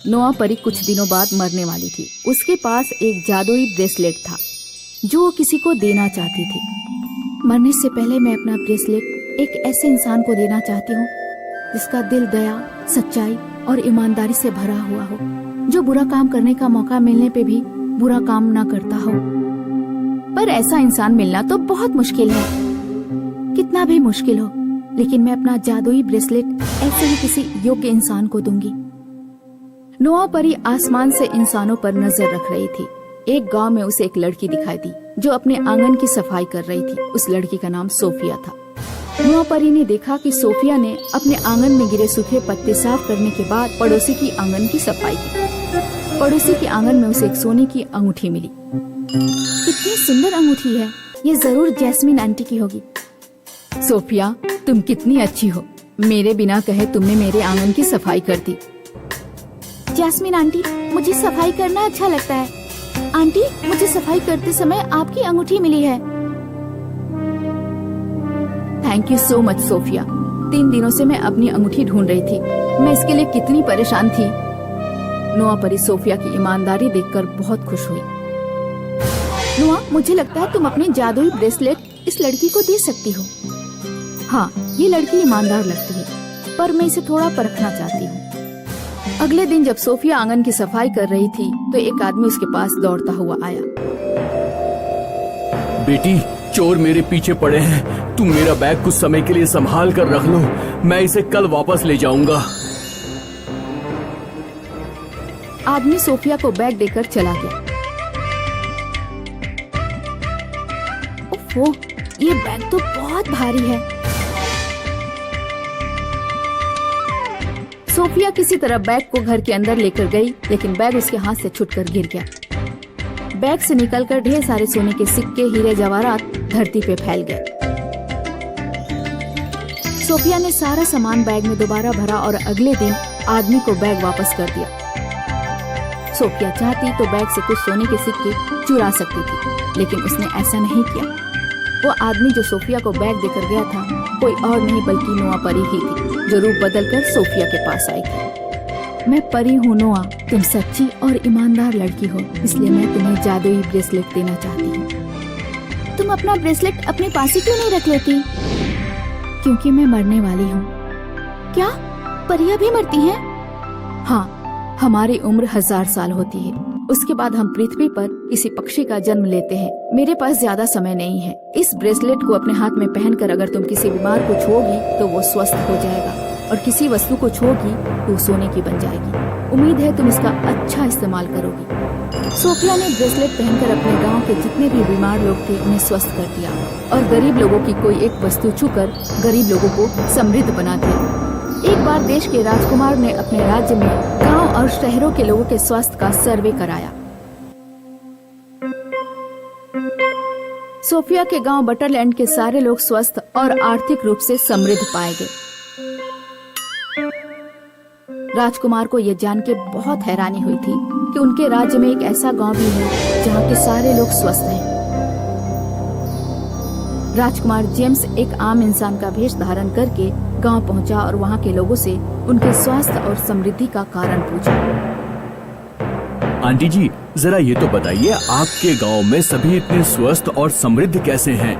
नोआ परी कुछ दिनों बाद मरने वाली थी। उसके पास एक जादुई ब्रेसलेट था जो वो किसी को देना चाहती थी। मरने से पहले मैं अपना ब्रेसलेट एक ऐसे इंसान को देना चाहती हूँ जिसका दिल दया, सच्चाई और ईमानदारी से भरा हुआ हो, जो बुरा काम करने का मौका मिलने पे भी बुरा काम ना करता हो। पर ऐसा इंसान मिलना तो बहुत मुश्किल है, कितना भी मुश्किल हो, लेकिन मैं अपना जादुई ब्रेसलेट ऐसे ही किसी योग्य इंसान को दूंगी। नोआ परी आसमान से इंसानों पर नजर रख रही थी। एक गांव में उसे एक लड़की दिखाई दी जो अपने आंगन की सफाई कर रही थी। उस लड़की का नाम सोफिया था। नोआ परी ने देखा कि सोफिया ने अपने आंगन में गिरे सूखे पत्ते साफ करने के बाद पड़ोसी की आंगन की सफाई की। पड़ोसी के आंगन में उसे एक सोने की अंगूठी मिली। कितनी सुंदर अंगूठी है, ये जरूर जैस्मिन आंटी की होगी। सोफिया, तुम कितनी अच्छी हो, मेरे बिना कहे तुमने मेरे आंगन की सफाई कर दी। जैस्मिन आंटी, मुझे सफाई करना अच्छा लगता है। आंटी, मुझे सफाई करते समय आपकी अंगूठी मिली है। Thank you so much Sophia. 3 दिनों से मैं अपनी अंगूठी ढूंढ रही थी, मैं इसके लिए कितनी परेशान थी। नोआ परी सोफिया की ईमानदारी देखकर बहुत खुश हुई। नोआ, मुझे लगता है तुम अपनी जादुई ब्रेसलेट इस लड़की को दे सकती हो। हाँ, ये लड़की ईमानदार लगती है, पर मैं इसे थोड़ा परखना चाहती हूँ। अगले दिन जब सोफिया आंगन की सफाई कर रही थी तो एक आदमी उसके पास दौड़ता हुआ आया। बेटी, चोर मेरे पीछे पड़े हैं, तुम मेरा बैग कुछ समय के लिए संभाल कर रख लो, मैं इसे कल वापस ले जाऊंगा। आदमी सोफिया को बैग देकर चला गया। ओफो, ये बैग तो बहुत भारी है। सोफिया किसी तरह बैग को घर के अंदर लेकर गई, लेकिन बैग उसके हाथ से छूटकर गिर गया। बैग से निकलकर ढेर सारे सोने के सिक्के, हीरे जवाहरात धरती पे फैल गए। सोफिया ने सारा सामान बैग में दोबारा भरा और अगले दिन आदमी को बैग वापस कर दिया। सोफिया चाहती तो बैग से कुछ सोने के सिक्के चुरा सकती थी, लेकिन उसने ऐसा नहीं किया। वो आदमी जो सोफिया को बैग देकर गया था कोई और नहीं बल्कि नोआ परी ही थी, जो रूप बदलकर सोफिया के पास आई थी। मैं परी हूँ नोआ, तुम सच्ची और ईमानदार लड़की हो, इसलिए मैं तुम्हें जादुई ब्रेसलेट देना चाहती हूँ। तुम अपना ब्रेसलेट अपने पास ही क्यों नहीं रख लेती? क्योंकि मैं मरने वाली हूँ। क्या परियां भी मरती हैं? हाँ, हमारी उम्र 1000 साल होती है। उसके बाद हम पृथ्वी पर किसी पक्षी का जन्म लेते हैं। मेरे पास ज्यादा समय नहीं है। इस ब्रेसलेट को अपने हाथ में पहनकर अगर तुम किसी बीमार को छूओगी तो वो स्वस्थ हो जाएगा, और किसी वस्तु को छूओगी तो सोने की बन जाएगी। उम्मीद है तुम इसका अच्छा इस्तेमाल करोगी। सोफिया ने ब्रेसलेट पहनकर अपने गांव के जितने भी बीमार लोग थे उन्हें स्वस्थ कर दिया, और गरीब लोगों की कोई एक वस्तु छूकर गरीब लोगों को समृद्ध बना दिया। एक बार देश के राजकुमार ने अपने राज्य में गांव और शहरों के लोगों के स्वास्थ्य का सर्वे कराया। सोफिया के गांव बटरलैंड के सारे लोग स्वस्थ और आर्थिक रूप से समृद्ध पाए गए। राजकुमार को यह जान के बहुत हैरानी हुई थी कि उनके राज्य में एक ऐसा गांव भी है जहां के सारे लोग स्वस्थ हैं। राजकुमार जेम्स एक आम इंसान का वेश धारण करके गांव पहुंचा और वहां के लोगों से उनके स्वास्थ्य और समृद्धि का कारण पूछा। आंटी जी, जरा ये तो बताइए, आपके गांव में सभी इतने स्वस्थ और समृद्ध कैसे हैं?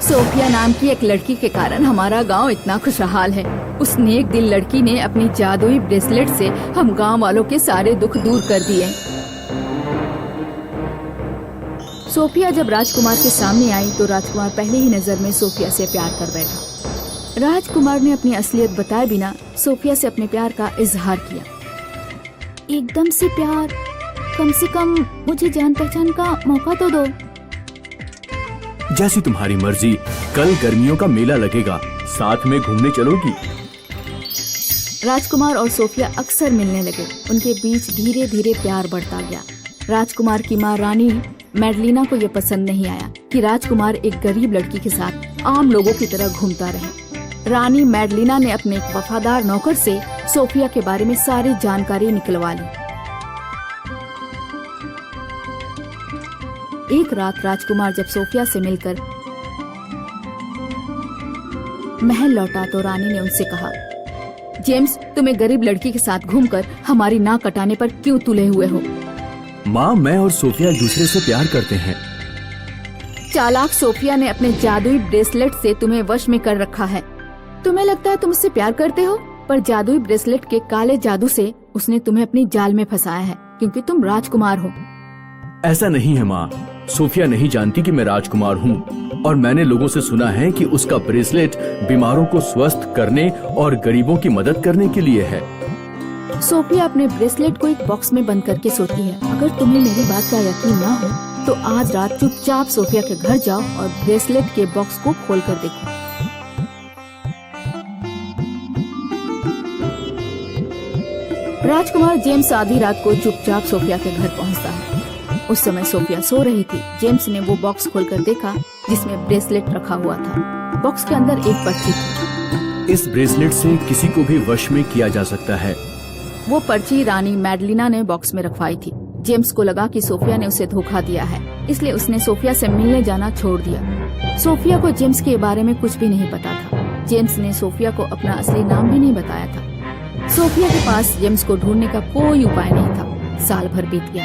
सोफिया नाम की एक लड़की के कारण हमारा गांव इतना खुशहाल है। उस नेक दिल लड़की ने अपनी जादुई ब्रेसलेट से हम गांव वालों के सारे दुख दूर कर दिए। सोफिया जब राजकुमार के सामने आई तो राजकुमार पहले ही नजर में सोफिया से प्यार कर बैठा। राजकुमार ने अपनी असलियत बताए बिना सोफिया से अपने प्यार का इजहार किया। एकदम से प्यार? कम से कम मुझे जान पहचान का मौका तो दो। जैसी तुम्हारी मर्जी, कल गर्मियों का मेला लगेगा, साथ में घूमने चलोगी? राजकुमार और सोफिया अक्सर मिलने लगे। उनके बीच धीरे धीरे प्यार बढ़ता गया। राजकुमार की माँ रानी मैडलिना को यह पसंद नहीं आया कि राजकुमार एक गरीब लड़की के साथ आम लोगों की तरह घूमता रहे। रानी मैडलिना ने अपने एक वफादार नौकर से सोफिया के बारे में सारी जानकारी निकलवा ली। एक रात राजकुमार जब सोफिया से मिलकर महल लौटा तो रानी ने उनसे कहा, जेम्स, तुम्हें गरीब लड़की के साथ घूमकर हमारी नाक कटाने पर क्यों तुले हुए हो? माँ, मैं और सोफिया एक दूसरे से प्यार करते हैं। चालाक सोफिया ने अपने जादुई ब्रेसलेट से तुम्हें वश में कर रखा है। तुम्हें लगता है तुम उससे प्यार करते हो, पर जादुई ब्रेसलेट के काले जादू से उसने तुम्हें अपनी जाल में फंसाया है, क्योंकि तुम राजकुमार हो। ऐसा नहीं है माँ, सोफिया नहीं जानती कि मैं राजकुमार हूँ, और मैंने लोगों से सुना है कि उसका ब्रेसलेट बीमारों को स्वस्थ करने और गरीबों की मदद करने के लिए है। सोफिया अपने ब्रेसलेट को एक बॉक्स में बंद करके सोती है। अगर तुम्हें मेरी बात का यकीन ना हो तो आज रात चुपचाप सोफिया के घर जाओ और ब्रेसलेट के बॉक्स को खोल कर देखो। राजकुमार जेम्स आधी रात को चुपचाप सोफिया के घर पहुंचता है। उस समय सोफिया सो रही थी। जेम्स ने वो बॉक्स खोलकर देखा जिसमें ब्रेसलेट रखा हुआ था। बॉक्स के अंदर एक पर्ची थी। इस ब्रेसलेट से किसी को भी वश में किया जा सकता है। वो पर्ची रानी मैडलिना ने बॉक्स में रखवाई थी। जेम्स को लगा कि सोफिया ने उसे धोखा दिया है, इसलिए उसने सोफिया से मिलने जाना छोड़ दिया। सोफिया को जेम्स के बारे में कुछ भी नहीं पता था। जेम्स ने सोफिया को अपना असली नाम भी नहीं बताया था। सोफिया के पास जेम्स को ढूंढने का कोई उपाय नहीं था। साल भर बीत गया।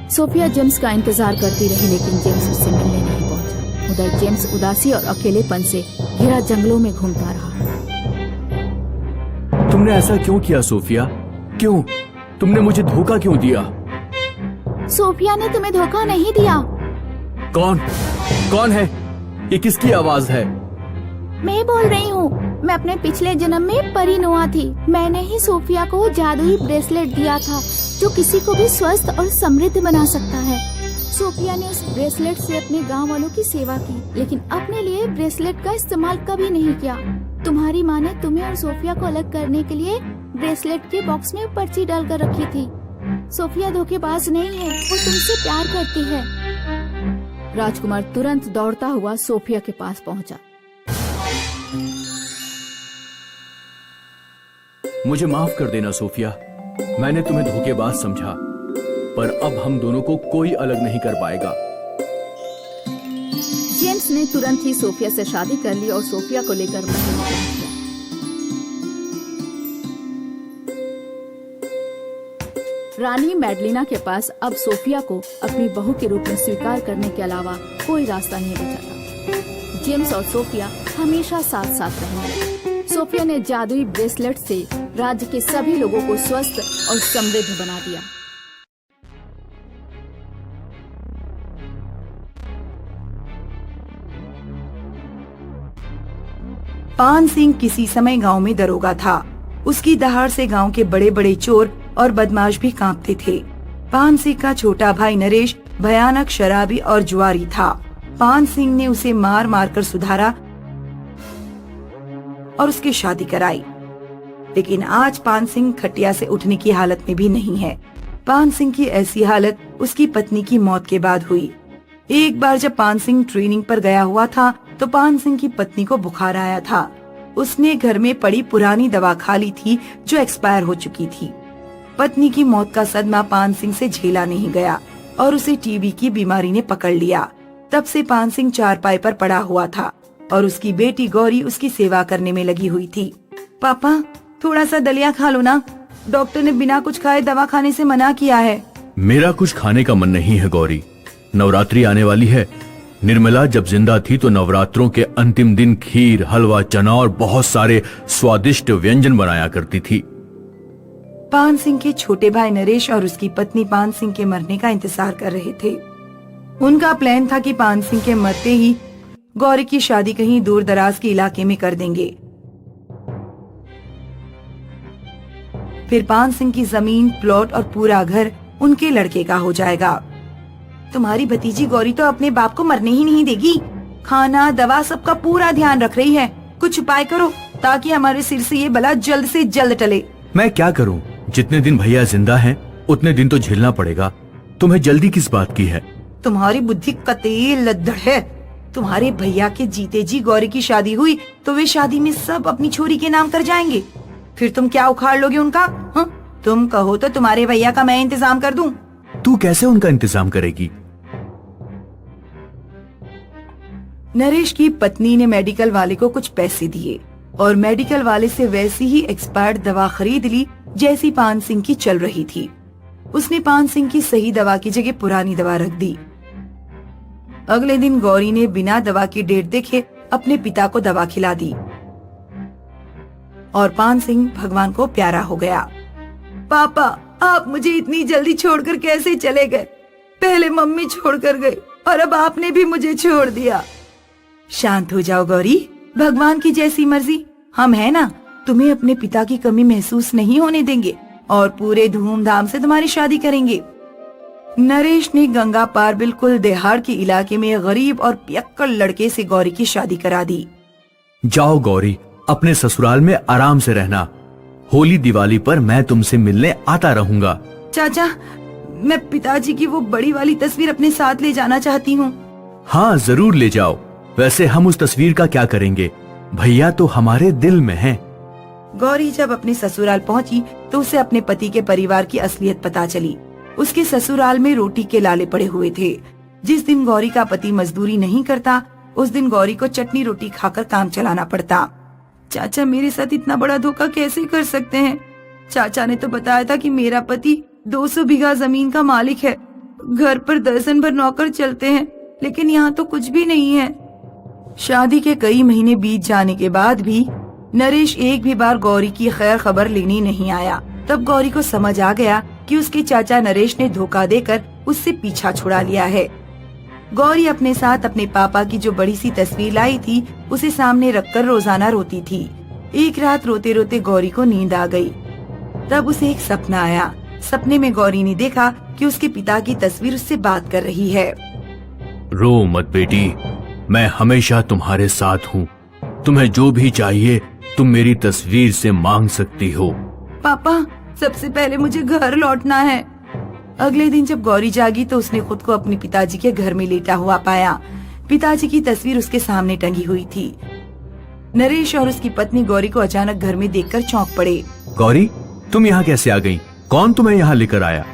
सोफिया जेम्स का इंतजार करती रही, लेकिन जेम्स उससे मिलने नहीं पहुंचा। उधर जेम्स उदासी और अकेलेपन से घिरा जंगलों में घूमता रहा। तुमने ऐसा क्यों किया सोफिया? क्यों? तुमने मुझे धोखा क्यों दिया? सोफिया ने तुम्हें धोखा नहीं दिया। कौन? कौन है? ये किसकी आवाज है? मैं बोल रही हूँ। मैं अपने पिछले जन्म में परी नोआ थी। मैंने ही सोफिया को जादुई ब्रेसलेट दिया था जो किसी को भी स्वस्थ और समृद्ध बना सकता है। सोफिया ने उस ब्रेसलेट से अपने गांव वालों की सेवा की, लेकिन अपने लिए ब्रेसलेट का इस्तेमाल कभी नहीं किया। तुम्हारी माँ ने तुम्हें और सोफिया को अलग करने के लिए ब्रेसलेट के बॉक्स में पर्ची डालकर रखी थी। सोफिया धोखेबाज नहीं है, वो तुमसे प्यार करती है। राजकुमार तुरंत दौड़ता हुआ सोफिया के पास पहुंचा। मुझे माफ कर देना सोफिया, मैंने तुम्हें धोखेबाज समझा, पर अब हम दोनों को कोई अलग नहीं कर पाएगा। जेम्स ने तुरंत ही सोफिया से शादी कर ली और सोफिया को लेकर महल में पहुंच गया। रानी मैडलिना के पास अब सोफिया को अपनी बहू के रूप में स्वीकार करने के अलावा कोई रास्ता नहीं बचा था। जेम्स और सोफिया हमेशा साथ साथ रहने लगे। सोफिया ने जादुई ब्रेसलेट से राज्य के सभी लोगों को स्वस्थ और समृद्ध बना दिया। पान सिंह किसी समय गांव में दरोगा था। उसकी दहाड़ से गांव के बड़े बड़े चोर और बदमाश भी कांपते थे। पान सिंह का छोटा भाई नरेश भयानक शराबी और जुआरी था। पान सिंह ने उसे मार मार कर सुधारा और उसकी शादी कराई। लेकिन आज पान सिंह खटिया से उठने की हालत में भी नहीं है। पान सिंह की ऐसी हालत उसकी पत्नी की मौत के बाद हुई। एक बार जब पान सिंह ट्रेनिंग पर गया हुआ था तो पान सिंह की पत्नी को बुखार आया था। उसने घर में पड़ी पुरानी दवा खा ली थी जो एक्सपायर हो चुकी थी। पत्नी की मौत का सदमा पान सिंह से झेला नहीं गया और उसे टीबी की बीमारी ने पकड़ लिया। तब से पान सिंह चारपाई पर पड़ा हुआ था और उसकी बेटी गौरी उसकी सेवा करने में लगी हुई थी। पापा, थोड़ा सा दलिया खा लो ना, डॉक्टर ने बिना कुछ खाए दवा खाने से मना किया है। मेरा कुछ खाने का मन नहीं है गौरी, नवरात्रि आने वाली है। निर्मला जब जिंदा थी तो नवरात्रों के अंतिम दिन खीर, हलवा, चना और बहुत सारे स्वादिष्ट व्यंजन बनाया करती थी। पान सिंह के छोटे भाई नरेश और उसकी पत्नी पान सिंह के मरने का इंतजार कर रहे थे। उनका प्लान था कि पान सिंह के मरते ही गौरी की शादी कहीं दूर दराज के इलाके में कर देंगे। फिर पान सिंह की जमीन, प्लॉट और पूरा घर उनके लड़के का हो जाएगा। तुम्हारी भतीजी गौरी तो अपने बाप को मरने ही नहीं देगी। खाना, दवा सबका पूरा ध्यान रख रही है। कुछ उपाय करो ताकि हमारे सिर से ये बला जल्द से जल्द टले। मैं क्या करूं? जितने दिन भैया जिंदा हैं, उतने दिन तो झेलना पड़ेगा। तुम्हें जल्दी किस बात की है? तुम्हारी बुद्धि कतई लद्दड़ है। तुम्हारे भैया के जीते जी गौरी की शादी हुई तो वे शादी में सब अपनी छोरी के नाम कर जाएंगे। फिर तुम क्या उखाड़ लोगे उनका? तुम कहो तो तुम्हारे भैया का मैं इंतजाम कर दूं। तू कैसे उनका इंतजाम करेगी? नरेश की पत्नी ने मेडिकल वाले को कुछ पैसे दिए और मेडिकल वाले से वैसी ही एक्सपायर्ड दवा खरीद ली जैसी पान सिंह की चल रही थी। उसने पान सिंह की सही दवा की जगह पुरानी दवा रख दी। अगले दिन गौरी ने बिना दवा की डेट देखे अपने पिता को दवा खिला दी और पान सिंह भगवान को प्यारा हो गया। पापा, आप मुझे इतनी जल्दी छोड़कर कैसे चले गए? पहले मम्मी छोड़कर गई और अब आपने भी मुझे छोड़ दिया। शांत हो जाओ गौरी, भगवान की जैसी मर्जी। हम है ना, तुम्हें अपने पिता की कमी महसूस नहीं होने देंगे और पूरे धूमधाम से तुम्हारी शादी करेंगे। नरेश ने गंगा पार बिल्कुल देहाड़ के इलाके में गरीब और पियक्कड़ लड़के से गौरी की शादी करा दी। जाओ गौरी, अपने ससुराल में आराम से रहना। होली दिवाली पर मैं तुमसे मिलने आता रहूंगा। चाचा, मैं पिताजी की वो बड़ी वाली तस्वीर अपने साथ ले जाना चाहती हूँ। हाँ, जरूर ले जाओ। वैसे हम उस तस्वीर का क्या करेंगे? भैया तो हमारे दिल में हैं। गौरी जब अपने ससुराल पहुंची तो उसे अपने पति के परिवार की असलियत पता चली। उसके ससुराल में रोटी के लाले पड़े हुए थे। जिस दिन गौरी का पति मजदूरी नहीं करता, उस दिन गौरी को चटनी रोटी खाकर काम चलाना पड़ता। चाचा मेरे साथ इतना बड़ा धोखा कैसे कर सकते हैं? चाचा ने तो बताया था कि मेरा पति 200 बीघा जमीन का मालिक है, घर पर दर्जन भर नौकर चलते हैं, लेकिन यहाँ तो कुछ भी नहीं है। शादी के कई महीने बीत जाने के बाद भी नरेश एक भी बार गौरी की खैर खबर लेने नहीं आया। तब गौरी को समझ आ गया कि उसके चाचा नरेश ने धोखा देकर उससे पीछा छुड़ा लिया है। गौरी अपने साथ अपने पापा की जो बड़ी सी तस्वीर लाई थी उसे सामने रखकर रोजाना रोती थी। एक रात रोते रोते गौरी को नींद आ गई। तब उसे एक सपना आया। सपने में गौरी ने देखा कि उसके पिता की तस्वीर उससे बात कर रही है। रो मत बेटी, मैं हमेशा तुम्हारे साथ हूँ। तुम्हें जो भी चाहिए तुम मेरी तस्वीर से मांग सकती हो। पापा, सबसे पहले मुझे घर लौटना है। अगले दिन जब गौरी जागी तो उसने खुद को अपने पिताजी के घर में लेटा हुआ पाया। पिताजी की तस्वीर उसके सामने टंगी हुई थी। नरेश और उसकी पत्नी गौरी को अचानक घर में देखकर चौंक पड़े। गौरी, तुम यहाँ कैसे आ गई? कौन तुम्हें यहाँ लेकर आया?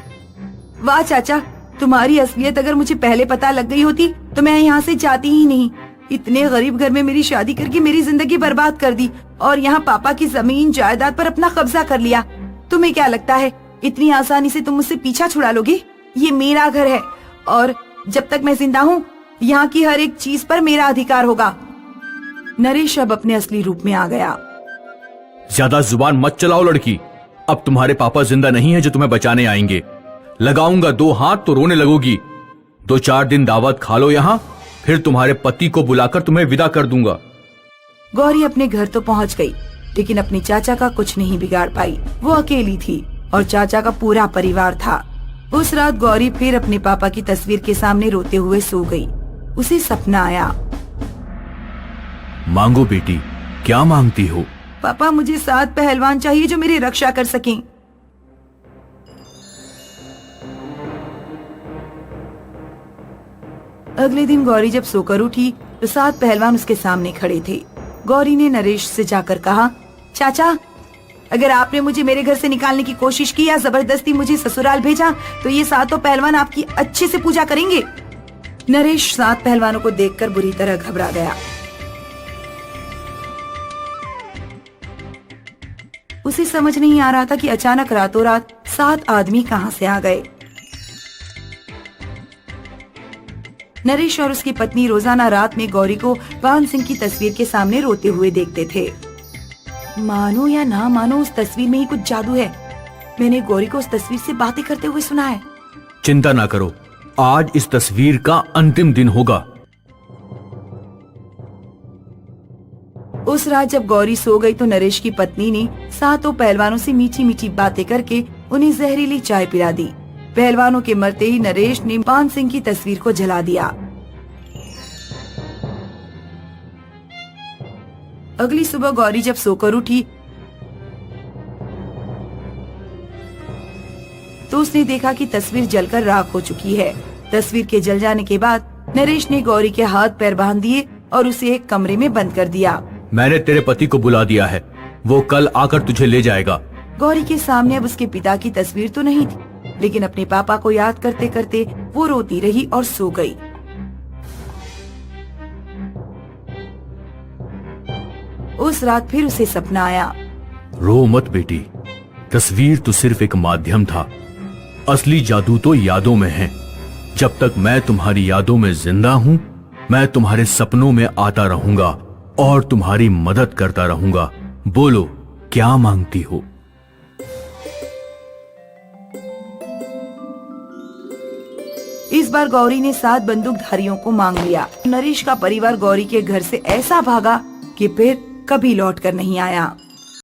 वाह चाचा, तुम्हारी असलियत अगर मुझे पहले पता लग गई होती तो मैं यहाँ से जाती ही नहीं। इतने गरीब घर में मेरी शादी करके मेरी जिंदगी बर्बाद कर दी और यहाँ पापा की जमीन जायदाद पर अपना कब्जा कर लिया। तुम्हें क्या लगता है इतनी आसानी से तुम मुझसे पीछा छुड़ा लोगे? ये मेरा घर है और जब तक मैं जिंदा हूँ यहाँ की हर एक चीज पर मेरा अधिकार होगा। नरेश अब अपने असली रूप में आ गया। ज्यादा जुबान मत चलाओ लड़की। अब तुम्हारे पापा जिंदा नहीं है जो तुम्हें बचाने आएंगे। लगाऊंगा 2 हाथ तो रोने लगोगी। 2-4 दिन दावत खा लो यहाँ, फिर तुम्हारे पति को बुलाकर तुम्हें विदा कर दूंगा। गौरी अपने घर तो पहुँच गई, लेकिन अपने चाचा का कुछ नहीं बिगाड़ पाई। वो अकेली थी और चाचा का पूरा परिवार था। उस रात गौरी फिर अपने पापा की तस्वीर के सामने रोते हुए सो गई। उसे सपना आया। मांगो बेटी, क्या मांगती हो? पापा, मुझे 7 पहलवान चाहिए जो मेरी रक्षा कर सकें। अगले दिन गौरी जब सोकर उठी तो 7 पहलवान उसके सामने खड़े थे। गौरी ने नरेश से जाकर कहा, चाचा, अगर आपने मुझे मेरे घर से निकालने की कोशिश की या जबरदस्ती मुझे ससुराल भेजा तो ये 7 पहलवान आपकी अच्छे से पूजा करेंगे। नरेश 7 पहलवानों को देखकर बुरी तरह घबरा गया। उसे समझ नहीं आ रहा था कि अचानक रातों रात 7 आदमी कहां से आ गए। नरेश और उसकी पत्नी रोजाना रात में गौरी को पान सिंह की तस्वीर के सामने रोते हुए देखते थे। मानो या ना मानो, उस तस्वीर में ही कुछ जादू है। मैंने गौरी को उस तस्वीर से बातें करते हुए सुना है। चिंता ना करो, आज इस तस्वीर का अंतिम दिन होगा। उस रात जब गौरी सो गई तो नरेश की पत्नी ने 7 पहलवानों से मीठी मीठी बातें करके उन्हें जहरीली चाय पिला दी। पहलवानों के मरते ही नरेश ने पान सिंह की तस्वीर को जला दिया। अगली सुबह गौरी जब सोकर उठी तो उसने देखा कि तस्वीर जलकर राख हो चुकी है। तस्वीर के जल जाने के बाद नरेश ने गौरी के हाथ पैर बांध दिए और उसे एक कमरे में बंद कर दिया। मैंने तेरे पति को बुला दिया है, वो कल आकर तुझे ले जाएगा। गौरी के सामने अब उसके पिता की तस्वीर तो नहीं थी, लेकिन अपने पापा को याद करते करते वो रोती रही और सो गई। उस रात फिर उसे सपना आया। रो मत बेटी, तस्वीर तो सिर्फ एक माध्यम था, असली जादू तो यादों में है। जब तक मैं तुम्हारी यादों में जिंदा हूं, मैं तुम्हारे सपनों में आता रहूंगा और तुम्हारी मदद करता रहूंगा। बोलो क्या मांगती हो? इस बार गौरी ने 7 बंदूकधारियों को मांग लिया। नरेश का परिवार गौरी के घर से ऐसा भागा कि फिर कभी लौट कर नहीं आया।